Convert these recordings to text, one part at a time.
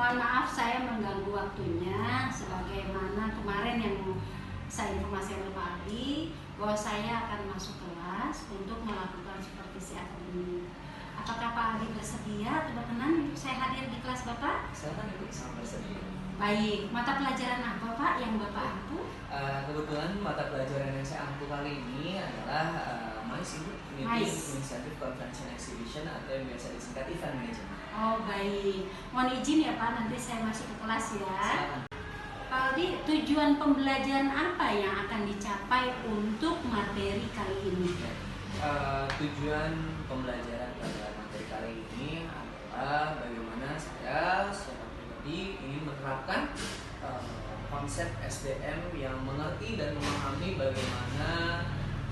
Mohon maaf saya mengganggu waktunya, sebagaimana kemarin yang saya informasikan ke Pak Aldi bahwa saya akan masuk kelas untuk melakukan supervisi akademik. Apakah Pak Aldi bersedia atau berkenan saya hadir di kelas Bapak? Silakan Ibu, sangat bersedia. Baik, mata pelajaran apa Pak yang Bapak ampu? Kebetulan mata pelajaran yang saya ampu kali ini adalah MICE, Ibu, Meeting Initiative Convention Exhibition atau yang biasa disingkat Event Management. Oh baik, mohon izin ya Pak, nanti saya masuk ke kelas ya. Silakan. Pak Aldi, tujuan pembelajaran apa yang akan dicapai untuk materi kali ini? Tujuan pembelajaran pada materi kali ini adalah bagaimana saya secara pribadi ingin menerapkan konsep SDM yang mengerti dan memahami bagaimana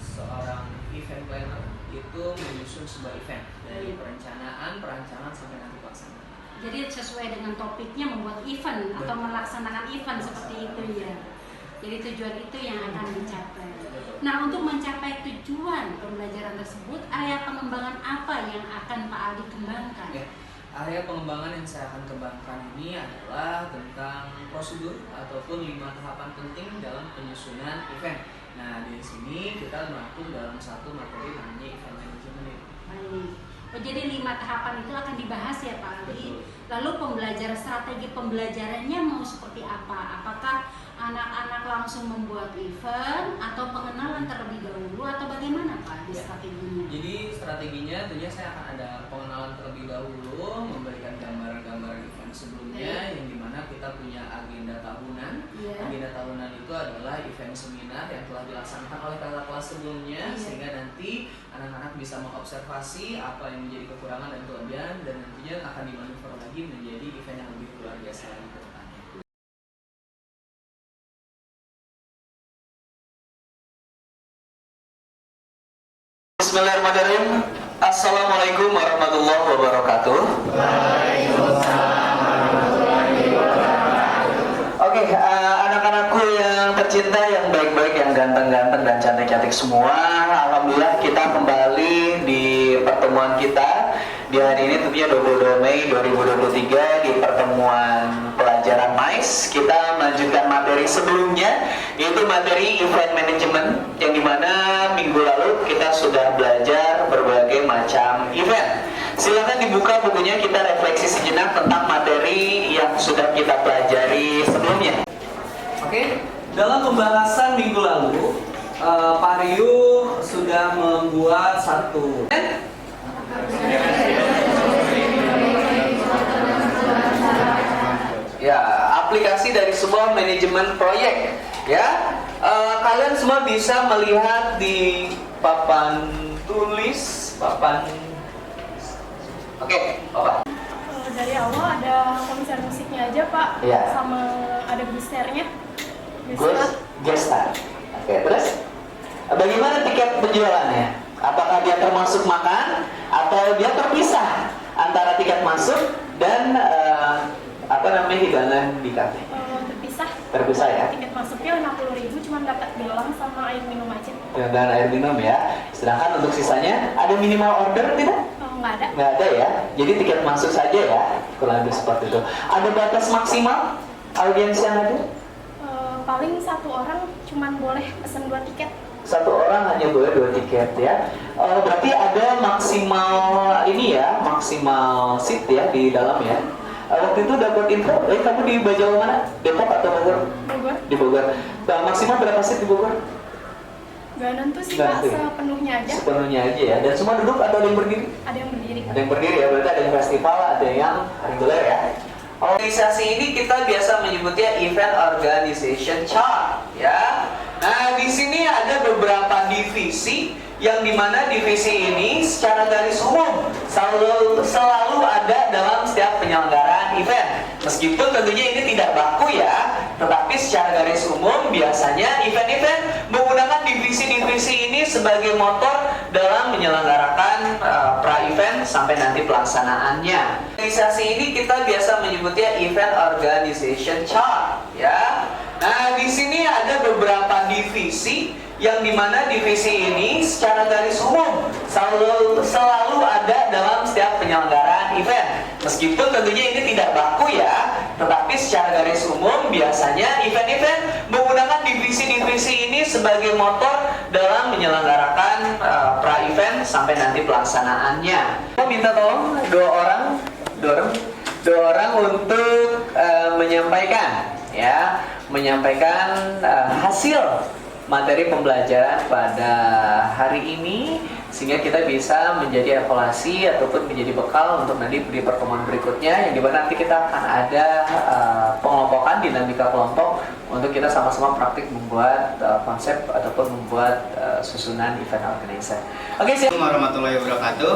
seorang event planner itu menyusun sebuah event dari perencanaan, perancangan sampai nanti pelaksanaan. Jadi sesuai dengan topiknya membuat event atau melaksanakan event seperti itu ya. Jadi tujuan itu yang akan dicapai. Nah, untuk mencapai tujuan pembelajaran tersebut, area pengembangan apa yang akan Pak Aldi kembangkan? Ya, area pengembangan yang saya akan kembangkan ini adalah tentang prosedur ataupun 5 tahapan penting dalam penyusunan event. Nah, di sini kita mengatur dalam satu materi namanya event management. Baik. Oh, jadi 5 tahapan itu akan dibahas ya Pak Aldi. Betul. Lalu strategi pembelajarannya mau seperti apa? Apakah anak-anak langsung membuat event atau pengenalan terlebih dahulu atau bagaimana Pak di strateginya? Jadi strateginya tentunya saya akan ada pengenalan terlebih dahulu, memberikan gambaran-gambaran event sebelumnya yang dimana kita punya agenda tahunan. Agenda tahunan itu adalah event seminar yang telah dilaksanakan oleh kakak kelas sebelumnya, sehingga nanti anak-anak bisa mengobservasi apa yang menjadi kekurangan dan kelebihan, dan nantinya akan dimanuver lagi menjadi event yang lebih luar biasa lagi ke depannya. Bismillahirrahmanirrahim. Assalamualaikum warahmatullahi wabarakatuh. Oke, anak-anakku yang tercinta, yang baik-baik, yang ganteng-ganteng dan cantik-cantik semua, alhamdulillah kita kembali di pertemuan kita di hari ini, tentunya 22 Mei 2023 di pertemuan pelajaran MICE. Kita melanjutkan materi sebelumnya, yaitu materi event management, yang dimana minggu lalu kita sudah belajar berbagai macam event. Silakan dibuka bukunya, kita refleksi sejenak tentang materi yang sudah kita pelajari sebelumnya. Oke, dalam pembahasan minggu lalu, Pak Ryu sudah membuat satu aplikasi dari sebuah manajemen proyek. Kalian semua bisa melihat di papan tulis, Oke, apa? Dari awal ada konser musiknya aja Pak, sama ada gesternya. Gestar. Oke, terus bagaimana tiket penjualannya? Apakah dia termasuk makan atau dia terpisah antara tiket masuk dan hidangan di kafe? Terpisah ya. Tiket masuknya 50.000, cuma dapat gelang sama air minum aja. Dan air minum ya. Sedangkan untuk sisanya ada minimal order tidak? Nggak ada. Nggak ada ya. Jadi tiket masuk saja ya. Kurang lebih seperti itu. Ada batas maksimal audiens yang ada? Paling satu orang cuma boleh pesen 2 tiket. Satu orang hanya boleh 2 tiket ya. Berarti ada maksimal maksimal seat ya di dalam ya. Waktu itu dapat info, kamu di Bajawa mana? Depok atau Bogor? Bogor. Di Bogor. Maksimal berapa seat di Bogor? Gak nentu sih Pak, sepenuhnya aja. Sepenuhnya aja ya. Dan semua duduk atau ada yang berdiri? Ada yang berdiri. Ada yang berdiri ya, berarti ada yang festival, ada yang reguler ya. Organisasi ini kita biasa menyebutnya Event Organization Chart ya. Nah, di sini ada beberapa divisi, yang dimana divisi ini secara garis umum selalu ada dalam setiap penyelenggaraan event. Meskipun tentunya ini tidak baku ya, tetapi secara garis umum biasanya event-event menggunakan divisi-divisi ini sebagai motor dalam menyelenggarakan pra-event sampai nanti pelaksanaannya. Organisasi ini kita biasa menyebutnya Event Organization Chart ya. Nah, di sini ada beberapa divisi, yang dimana divisi ini secara garis umum selalu ada dalam setiap penyelenggaraan event. Meskipun tentunya ini tidak baku ya, tetapi secara garis umum biasanya event-event menggunakan divisi-divisi ini sebagai motor dalam menyelenggarakan pra-event sampai nanti pelaksanaannya. Saya minta tolong dua orang untuk menyampaikan hasil materi pembelajaran pada hari ini, sehingga kita bisa menjadi evaluasi ataupun menjadi bekal untuk nanti di pertemuan berikutnya, yang dimana nanti kita akan ada pengelompokan, dinamika kelompok untuk kita sama-sama praktik membuat konsep ataupun membuat susunan event organizer. Oke, Assalamualaikum warahmatullahi wabarakatuh.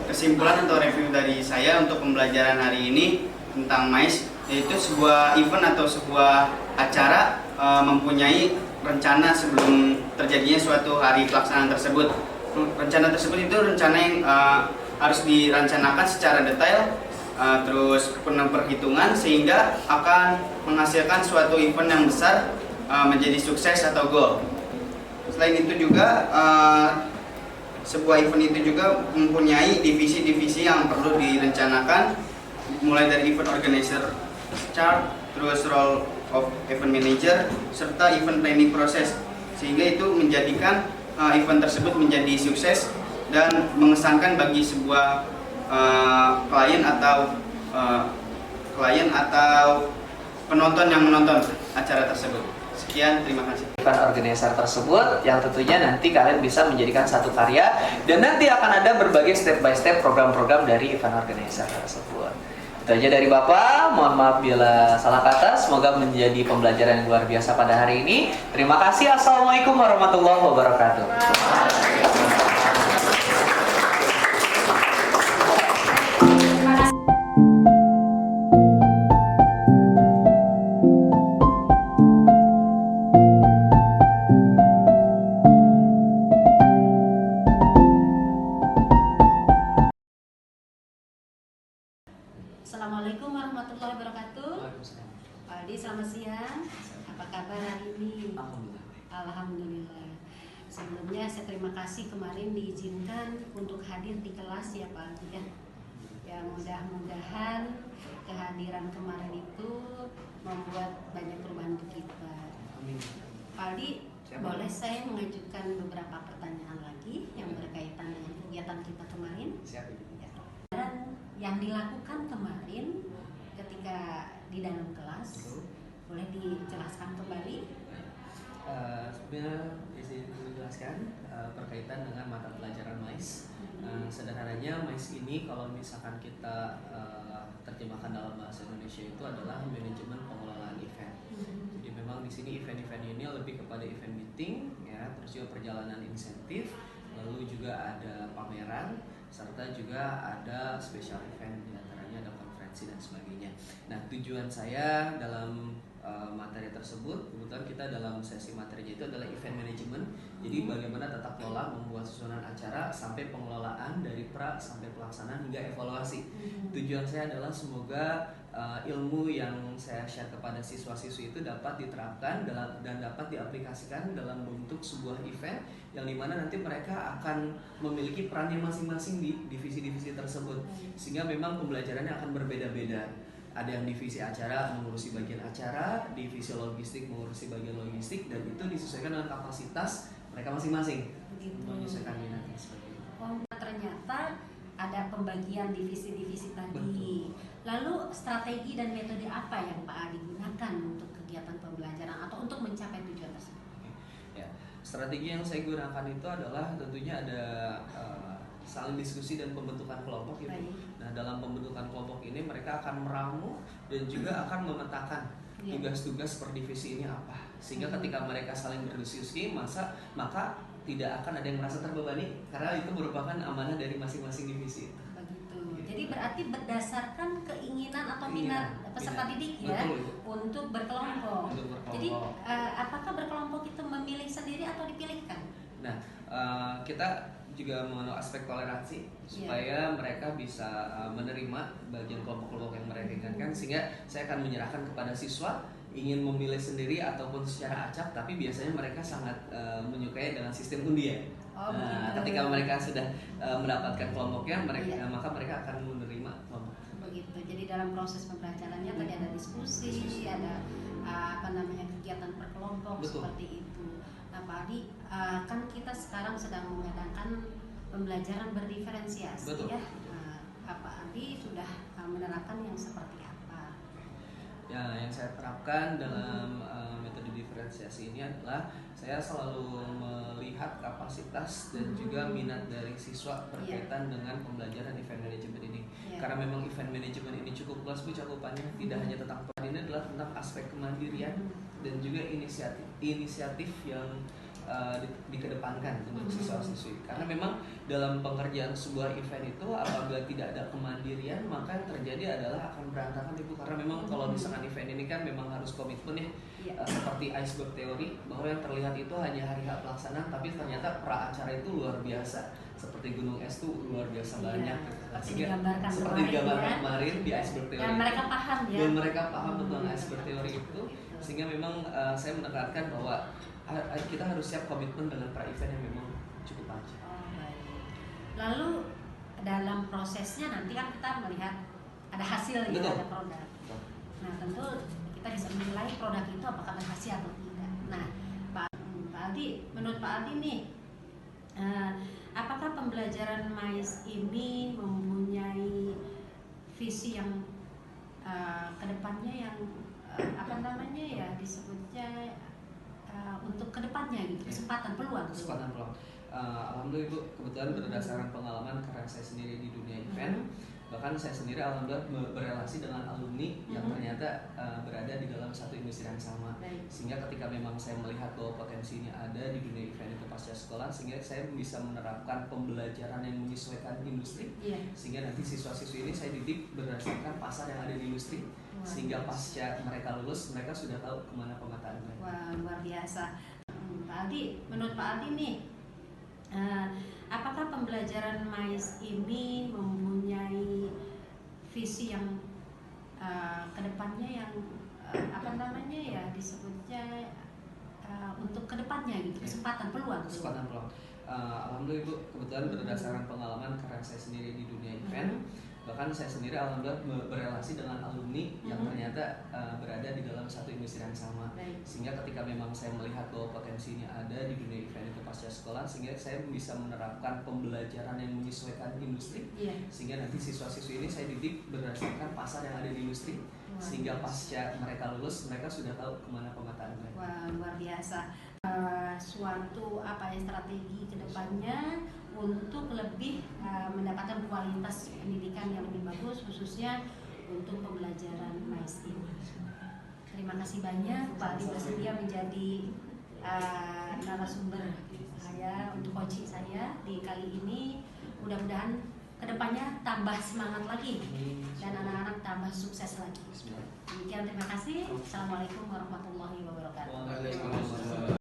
Kesimpulan atau review dari saya untuk pembelajaran hari ini tentang MICE, yaitu sebuah event atau sebuah acara mempunyai rencana sebelum terjadinya suatu hari pelaksanaan tersebut. Rencana tersebut itu rencana yang harus dirancanakan secara detail, terus penuh perhitungan, sehingga akan menghasilkan suatu event yang besar menjadi sukses atau goal. Selain itu juga sebuah event itu juga mempunyai divisi-divisi yang perlu direncanakan, mulai dari event organizer chart, terus role of event manager, serta event planning proses, sehingga itu menjadikan event tersebut menjadi sukses dan mengesankan bagi sebuah klien atau penonton yang menonton acara tersebut. Sekian, terima kasih. Event organizer tersebut yang tentunya nanti kalian bisa menjadikan satu karya, dan nanti akan ada berbagai step by step program-program dari event organizer tersebut. Itu aja dari Bapak, mohon maaf bila salah kata. Semoga menjadi pembelajaran yang luar biasa pada hari ini. Terima kasih. Assalamualaikum warahmatullahi wabarakatuh. Assalamualaikum warahmatullahi wabarakatuh. Pak Aldi, selamat siang. Apa kabar hari ini? Alhamdulillah. Sebelumnya saya terima kasih kemarin diizinkan untuk hadir di kelas ya Pak Aldi ya. Ya, mudah-mudahan kehadiran kemarin itu membuat banyak perubahan untuk kita. Pak Aldi, boleh saya mengajukan beberapa pertanyaan lagi yang berkaitan dengan kegiatan kita kemarin? Siap. Dan yang dilakukan kemarin ketika di dalam kelas, boleh dijelaskan kembali? Sebenarnya izin menjelaskan berkaitan dengan mata pelajaran MICE. Sederhananya MICE ini kalau misalkan kita terjemahkan dalam bahasa Indonesia itu adalah manajemen pengelolaan event. Jadi memang di sini event-event ini lebih kepada event meeting, ya, terus juga perjalanan insentif, lalu juga ada pameran, serta juga ada special event, diantaranya ada konferensi dan sebagainya. Nah, tujuan saya dalam materi tersebut, kebetulan kita dalam sesi materinya itu adalah event management. Jadi bagaimana tata kelola membuat susunan acara sampai pengelolaan dari pra sampai pelaksanaan hingga evaluasi. Tujuan saya adalah semoga ilmu yang saya share kepada siswa-siswi itu dapat diterapkan dan dapat diaplikasikan dalam bentuk sebuah event yang dimana nanti mereka akan memiliki perannya masing-masing di divisi-divisi tersebut, sehingga memang pembelajarannya akan berbeda-beda. Ada yang divisi acara mengurusi bagian acara, divisi logistik mengurusi bagian logistik, dan itu disesuaikan dengan kapasitas mereka masing-masing, menyesuaikan minat dan sebagainya. Oh, ternyata ada pembagian divisi-divisi tadi. Betul. Lalu strategi dan metode apa yang Pak Adi gunakan untuk kegiatan pembelajaran atau untuk mencapai tujuan tersebut? Ya, strategi yang saya gunakan itu adalah tentunya ada saling diskusi dan pembentukan kelompok gitu. Nah, dalam pembentukan kelompok ini mereka akan meramu dan juga akan memetakan tugas-tugas per divisi ini apa, sehingga ketika mereka saling berdiskusi maka tidak akan ada yang merasa terbebani karena itu merupakan amanah dari masing-masing divisi. Begitu. Jadi berarti berdasarkan keinginan atau minat peserta didik ya, untuk berkelompok. Jadi apakah berkelompok itu memilih sendiri atau dipilihkan? Nah, kita juga mengenal aspek toleransi supaya mereka bisa menerima bagian kelompok-kelompok yang mereka inginkan, sehingga saya akan menyerahkan kepada siswa ingin memilih sendiri ataupun secara acak, tapi biasanya mereka sangat menyukai dengan sistem undian. Ketika mereka sudah mendapatkan kelompoknya, maka mereka akan menerima kelompok. Begitu. Jadi dalam proses pembelajarannya tadi ada diskusi, ada kegiatan per kelompok. Betul. Seperti itu. Nah, Pak Aldi, kan kita sekarang sedang mengadakan pembelajaran berdiferensiasi. Betul. Ya. Pak Aldi sudah menerapkan yang seperti apa? Ya, yang saya terapkan dalam metode diferensiasi ini adalah saya selalu melihat kapasitas dan juga minat dari siswa berkaitan dengan pembelajaran event management ini. Karena memang event management ini cukup luas cakupannya, tidak hanya tentang ini adalah tentang aspek kemandirian dan juga inisiatif yang dikedepankan untuk siswa-siswi. Karena memang dalam pengerjaan sebuah event itu apabila tidak ada kemandirian, maka yang terjadi adalah akan berantakan Ibu. Karena memang kalau misalkan event ini kan memang harus komitmen ya, seperti iceberg teori, bahwa yang terlihat itu hanya hari H pelaksanaan, tapi ternyata pra acara itu luar biasa. Seperti gunung es itu luar biasa banyak. Seperti digambarkan kemarin di iceberg teori. Dan mereka paham ya. Dan mereka paham tentang iceberg teori itu, sehingga memang saya menekankan bahwa kita harus siap komitmen dengan pra-event yang memang cukup panjang. Baik. Lalu dalam prosesnya nanti kan kita melihat ada hasil ya, ada produk. Nah, tentu kita bisa menilai produk itu apakah berhasil atau tidak. Nah, Pak Aldi, menurut Pak Aldi nih, apakah pembelajaran MAIS ini mempunyai visi yang kedepannya yang disebutnya untuk kedepannya gitu, kesempatan peluang. Alhamdulillah Ibu, kebetulan berdasarkan pengalaman karena saya sendiri di dunia event, bahkan saya sendiri alhamdulillah berrelasi dengan alumni yang ternyata berada di dalam satu industri yang sama. Sehingga ketika memang saya melihat bahwa potensi ini ada di dunia event itu pasca sekolah, sehingga saya bisa menerapkan pembelajaran yang menyesuaikan industri, sehingga nanti siswa-siswi ini saya didik berdasarkan pasar yang ada di industri, sehingga pasca mereka lulus mereka sudah tahu kemana pemetaan mereka. Wah, luar biasa. Pak Aldi, menurut Pak Aldi nih, apakah pembelajaran MAIS ini mempunyai visi yang kedepannya yang disebutnya untuk kedepannya gitu, kesempatan peluang. Alhamdulillah Ibu, kebetulan berdasarkan pengalaman karena saya sendiri di dunia event, bahkan saya sendiri alhamdulillah berrelasi dengan alumni yang ternyata berada di dalam satu industri yang sama. Sehingga ketika memang saya melihat bahwa potensi ini ada di dunia event itu pasca sekolah, sehingga saya bisa menerapkan pembelajaran yang menyesuaikan industri, sehingga nanti siswa-siswi ini saya didik berdasarkan pasar yang ada di industri, sehingga pasca mereka lulus mereka sudah tahu kemana pemetaan mereka. Wah, luar biasa. Suatu strategi kedepannya untuk lebih mendapatkan kualitas pendidikan yang lebih bagus, khususnya untuk pembelajaran MAIS ini. Terima kasih banyak Pak Aldi bersedia menjadi narasumber saya untuk coaching saya di kali ini. Mudah-mudahan kedepannya tambah semangat lagi dan anak-anak tambah sukses lagi. Demikian, terima kasih. Assalamualaikum warahmatullahi wabarakatuh.